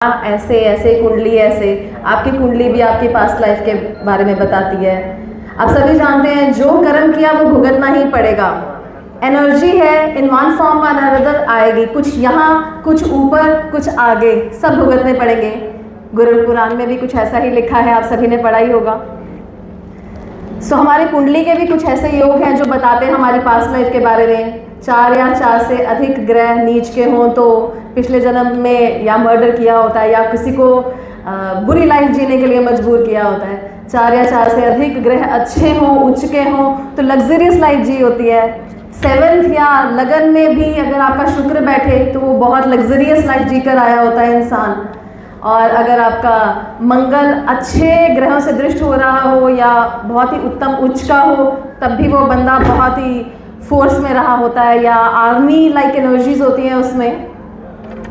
ऐसे ऐसे कुंडली ऐसे, आपकी कुंडली भी आपकी पास्ट लाइफ के बारे में बताती है। आप सभी जानते हैं जो कर्म किया वो भुगतना ही पड़ेगा। एनर्जी है, इन वन फॉर्म और अनदर आएगी, कुछ यहाँ कुछ ऊपर कुछ आगे, सब भुगतने पड़ेंगे। गुरु पुराण में भी कुछ ऐसा ही लिखा है, आप सभी ने पढ़ा ही होगा। हमारी कुंडली के भी कुछ ऐसे योग हैं जो बताते हैं हमारी पास्ट लाइफ के बारे में। 4 या 4 से अधिक ग्रह नीच के हों तो पिछले जन्म में या मर्डर किया होता है या किसी को बुरी लाइफ जीने के लिए मजबूर किया होता है। 4 या 4 से अधिक ग्रह अच्छे हों, उच्च के हों तो लग्जरियस लाइफ जी होती है। 7th या लगन में भी अगर आपका शुक्र बैठे तो वो बहुत लग्जरियस लाइफ जी कर आया होता है इंसान। और अगर आपका मंगल अच्छे ग्रहों से दृष्ट हो रहा हो या बहुत ही उत्तम उच्च का हो तब भी वो बंदा बहुत ही फोर्स में रहा होता है या आर्मी लाइक एनर्जीज होती हैं उसमें।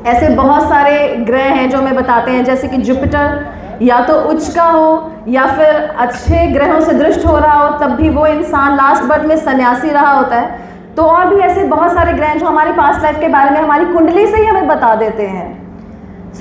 ऐसे बहुत सारे ग्रह हैं जो हमें बताते हैं, जैसे कि जुपिटर या तो उच्च का हो या फिर अच्छे ग्रहों से दृष्ट हो रहा हो तब भी वो इंसान लास्ट बर्थ में सन्यासी रहा होता है। तो और भी ऐसे बहुत सारे ग्रह हैं जो हमारी पास्ट लाइफ के बारे में हमारी कुंडली से ही हमें बता देते हैं।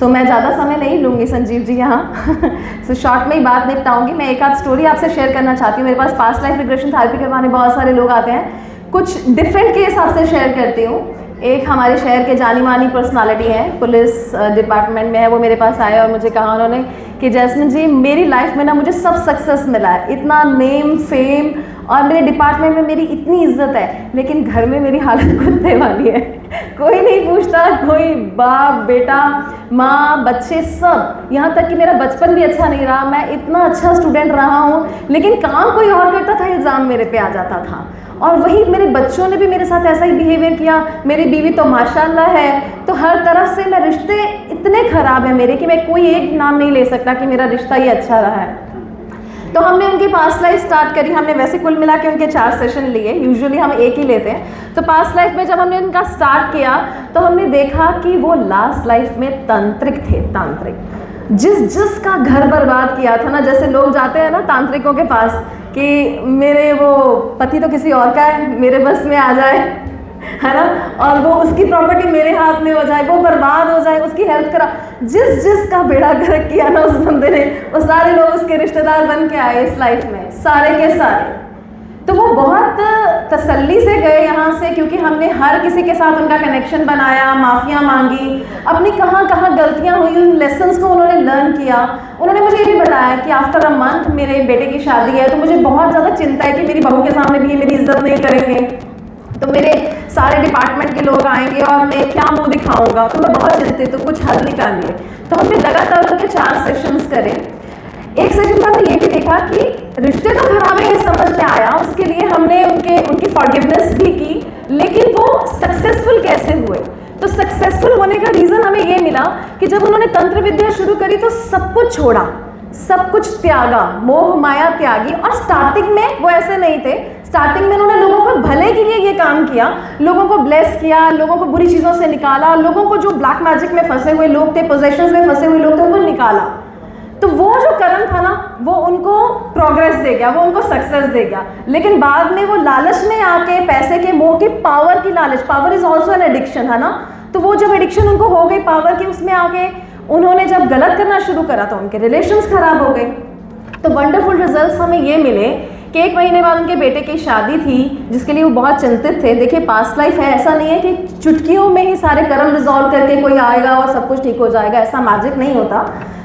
मैं ज़्यादा समय नहीं लूँगी संजीव जी यहाँ। शॉर्ट में ही बात निपटाऊंगी। मैं एक आध स्टोरी आपसे शेयर करना चाहती हूँ। मेरे पास पास्ट लाइफ रिग्रेशन थेरेपी करवाने बहुत सारे लोग आते हैं। कुछ डिफरेंट केस आपसे शेयर करती हूँ। एक हमारे शहर के जानी मानी पर्सनालिटी है, पुलिस डिपार्टमेंट में है, वो मेरे पास आए और मुझे कहा उन्होंने कि जैस्मिन जी मेरी लाइफ में ना मुझे सब सक्सेस मिला है, इतना नेम फेम और मेरे डिपार्टमेंट में मेरी इतनी इज्जत है, लेकिन घर में मेरी हालत कुत्ते वाली है। कोई नहीं पूछता, कोई बाप बेटा माँ बच्चे सब, यहाँ तक कि मेरा बचपन भी अच्छा नहीं रहा। मैं इतना अच्छा स्टूडेंट रहा हूँ लेकिन काम कोई और करता था, इल्ज़ाम मेरे पे आ जाता था। और वही मेरे बच्चों ने भी मेरे साथ ऐसा ही बिहेवियर किया। मेरी बीवी तो माशाल्लाह है, तो हर तरफ से मैं रिश्ते इतने ख़राब हैं मेरे कि मैं कोई एक नाम नहीं ले सकता कि मेरा रिश्ता ही अच्छा रहा है। तो हमने उनकी पास्ट लाइफ स्टार्ट करी। हमने वैसे कुल मिला के उनके 4 सेशन लिए, यूजुअली हम एक ही लेते हैं। तो पास्ट लाइफ में जब हमने उनका स्टार्ट किया तो हमने देखा कि वो लास्ट लाइफ में तांत्रिक थे। तांत्रिक जिसका घर बर्बाद किया था ना, जैसे लोग जाते हैं ना तांत्रिकों के पास कि मेरे वो पति तो किसी और का है, मेरे बस में आ जाए, है ना, और वो उसकी प्रॉपर्टी मेरे हाथ में हो जाए, वो बर्बाद हो जाए, उसकी हेल्थ करा। जिसका बेड़ा गर्क किया ना उस बंदे ने, वो सारे लोग उसके रिश्तेदार बन के आए इस लाइफ में, सारे के सारे। तो वो बहुत तसल्ली से गए यहाँ से, क्योंकि हमने हर किसी के साथ उनका कनेक्शन बनाया, माफ़ियाँ मांगी, अपनी कहाँ कहाँ गलतियाँ हुई उन लेसन्स को उन्होंने लर्न किया। उन्होंने मुझे ये भी बताया कि आफ्टर अ मंथ मेरे बेटे की शादी है तो मुझे बहुत ज़्यादा चिंता है कि मेरी बहू के सामने भी ये मेरी इज्जत नहीं करेंगे, तो मेरे सारे डिपार्टमेंट के लोग आएंगे और मैं क्या मुँह दिखाऊँगा। तो मैं बहुत चिंतित, तो कुछ हल निकालिए। तो हमने लगातार उनके 4 सेशंस करे। एक सेशन में हमने ये भी देखा कि रिश्ते तो खराब है, ये समझ में आया। उसके लिए हमने उनकी फॉरगिवनेस भी की, लेकिन वो सक्सेसफुल कैसे हुए? तो सक्सेसफुल होने का रीज़न हमें ये मिला कि जब उन्होंने तंत्र विद्या शुरू करी तो सब कुछ छोड़ा, सब कुछ त्यागा, मोह माया त्यागी। और स्टार्टिंग में वो ऐसे नहीं थे। स्टार्टिंग में उन्होंने लोगों को भले के लिए ये काम किया, लोगों को ब्लेस किया, लोगों को बुरी चीज़ों से निकाला, लोगों को जो ब्लैक मैजिक में फंसे हुए लोग थे, पोजेशंस में फंसे हुए लोग थे, उनको निकाला। तो वो जो कर्म था ना वो उनको प्रोग्रेस दे गया, वो उनको सक्सेस दे गया। लेकिन बाद में वो लालच में आके, पैसे के मोह की, पावर की लालच, power is also an addiction, है ना। तो वो जब एडिक्शन उनको हो गई पावर की, उसमें आके उन्होंने जब गलत करना शुरू करा तो उनके रिलेशंस खराब हो गए। तो वंडरफुल रिजल्ट्स हमें ये मिले कि 1 महीने बाद उनके बेटे की शादी थी, जिसके लिए वो बहुत चिंतित थे। देखिए पास्ट लाइफ है, ऐसा नहीं है कि चुटकियों में ही सारे कर्म रिजॉल्व करके कोई आएगा और सब कुछ ठीक हो जाएगा, ऐसा मैजिक नहीं होता।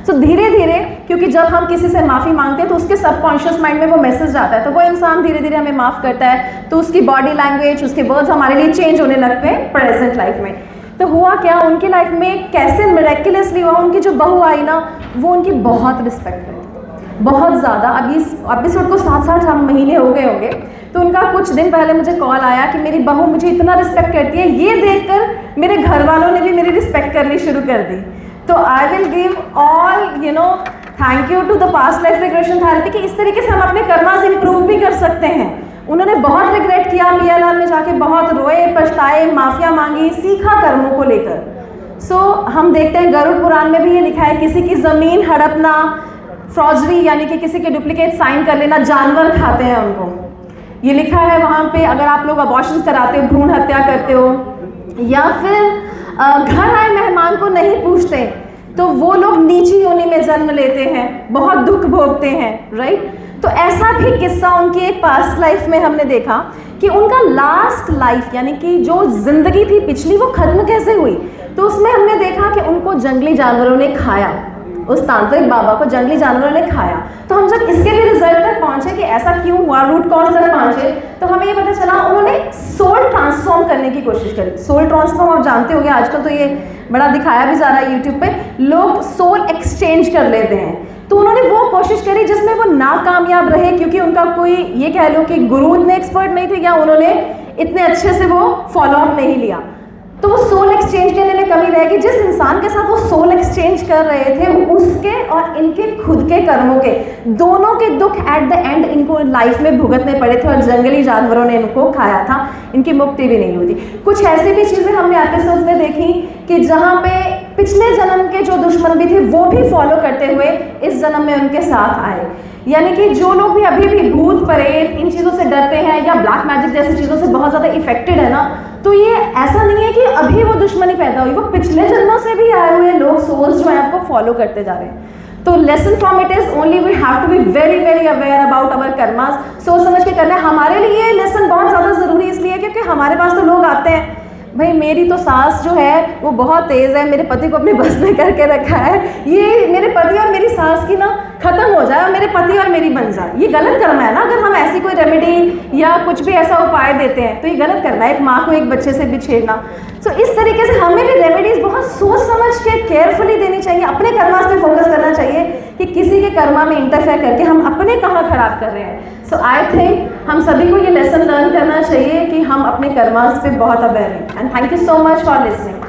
तो धीरे धीरे, क्योंकि जब हम किसी से माफ़ी मांगते हैं तो उसके सबकॉन्शियस माइंड में वो मैसेज जाता है, तो वो इंसान धीरे धीरे हमें माफ़ करता है, तो उसकी बॉडी लैंग्वेज, उसके वर्ड्स हमारे लिए चेंज होने लगते हैं प्रेजेंट लाइफ में। तो हुआ क्या, उनकी लाइफ में कैसे मिरेक्युलसली हुआ, उनकी जो बहू आई ना वो उनकी बहुत रिस्पेक्ट करती, बहुत ज़्यादा। अभी इस एपिसोड को 7-8 महीने हो गए होंगे। तो उनका कुछ दिन पहले मुझे कॉल आया कि मेरी बहू मुझे इतना रिस्पेक्ट करती है, ये देखकर मेरे घर वालों ने भी मेरी रिस्पेक्ट करनी शुरू कर दी। तो I will give all thank you to the past life regression therapy कि इस तरीके से हम अपने कर्मास इंप्रूव भी कर सकते हैं। उन्होंने बहुत रिग्रेट किया, पीएलआर में जाके बहुत रोए, पछताए, माफिया मांगी, सीखा कर्मों को लेकर। हम देखते हैं गरुड़ पुराण में भी ये लिखा है, किसी की ज़मीन हड़पना, फ्रॉजरी यानी कि किसी के डुप्लीकेट साइन कर लेना, जानवर खाते हैं उनको, ये लिखा है वहाँ पे। अगर आप लोग अबॉर्शन कराते हो, भ्रूण हत्या करते हो, या फिर घर आए मेहमान को नहीं पूछते, तो वो लोग नीची योनि में जन्म लेते हैं, बहुत दुख भोगते हैं, राइट। तो ऐसा भी किस्सा उनकी एक पास्ट लाइफ में हमने देखा कि उनका लास्ट लाइफ यानी कि जो जिंदगी थी पिछली वो खत्म कैसे हुई। तो उसमें हमने देखा कि उनको जंगली जानवरों ने खाया, उस तांत्रिक बाबा को जंगली जानवरों ने खाया। तो हम जब इसके लिए रिजल्ट तक पहुंचे कि ऐसा क्यों हुआ, रूट कॉज तक पहुंचे, तो हमें ये पता चला उन्होंने सोल ट्रांसफॉर्म करने की कोशिश करी। सोल ट्रांसफॉर्म आप जानते होंगे, आजकल तो ये बड़ा दिखाया भी जा रहा है यूट्यूब पे, लोग सोल एक्सचेंज कर लेते हैं। तो उन्होंने वो कोशिश करी जिसमें वो नाकामयाब रहे, क्योंकि उनका कोई ये कह लो कि गुरु इतने एक्सपर्ट नहीं थे या उन्होंने इतने अच्छे से वो फॉलो अप नहीं लिया। तो वो सोल एक्सचेंज करने में कमी रहेगी। जिस इंसान के साथ वो सोल एक्सचेंज कर रहे थे उसके और इनके खुद के कर्मों के दोनों के दुख एट द एंड इनको लाइफ में भुगतने पड़े थे और जंगली जानवरों ने इनको खाया था, इनकी मुक्ति भी नहीं हुई थी। कुछ ऐसी भी चीज़ें हमने एपिसोड में देखी कि जहाँ पे पिछले जन्म के जो दुश्मन भी थे वो भी फॉलो करते हुए इस जन्म में उनके साथ आए। यानी कि जो लोग भी अभी भी भूत प्रेत इन चीज़ों से डरते हैं या ब्लैक मैजिक जैसी चीज़ों से बहुत ज़्यादा इफेक्टेड है ना, तो ये ऐसा नहीं है कि अभी वो दुश्मनी पैदा हुई, वो पिछले जन्मों से भी आए हुए लोग सोल्स जो है आपको फॉलो करते जा रहे हैं। तो lesson from it is only we have to be very very aware about our karmas. सोच समझ के करना है। हमारे लिए ये लेसन बहुत ज़्यादा ज़रूरी इसलिए क्योंकि हमारे पास तो लोग आते हैं, भाई मेरी तो सास जो है वो बहुत तेज़ है, मेरे पति को अपने बस में करके रखा है, ये मेरे पति और मेरी सास की ना खत्म हो जाए और मेरे पति और मेरी बन जाए, ये गलत कर्म है ना। अगर हम ऐसी कोई रेमेडी या कुछ भी ऐसा उपाय देते हैं तो ये गलत कर्म है, एक माँ को एक बच्चे से बिछेड़ना। तो इस तरीके से हमें भी रेमेडीज बहुत सोच समझ के केयरफुली देनी चाहिए, अपने कर्मास पे फोकस करना चाहिए कि किसी के कर्मा में इंटरफेयर करके हम अपने कहाँ खराब कर रहे हैं। सो आई थिंक हम सभी को ये लेसन लर्न करना चाहिए कि हम अपने कर्मास पे बहुत अवेयर हैं। And thank you so much for listening.